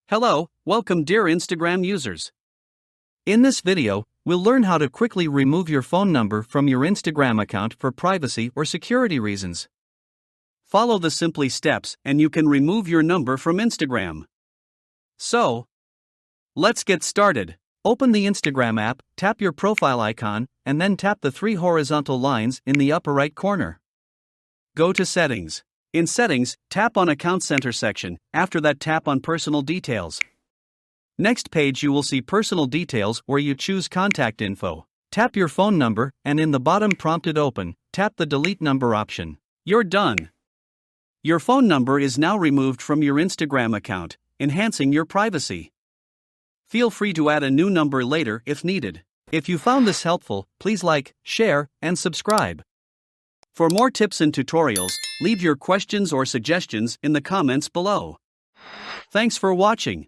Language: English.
Hello, welcome dear Instagram users. In this video, we'll learn how to quickly remove your phone number from your Instagram account for privacy or security reasons. Follow the simple steps and you can remove your number from Instagram. So, let's get started. Open the Instagram app, tap your profile icon, and then tap the three horizontal lines in the upper right corner. Go to Settings. In Settings, tap on Account Center section, after that tap on Personal Details. Next page you will see Personal Details where you choose Contact Info. Tap your phone number and in the bottom prompted open, tap the Delete Number option. You're done. Your phone number is now removed from your Instagram account, enhancing your privacy. Feel free to add a new number later if needed. If you found this helpful, please like, share, and subscribe. For more tips and tutorials, leave your questions or suggestions in the comments below. Thanks for watching.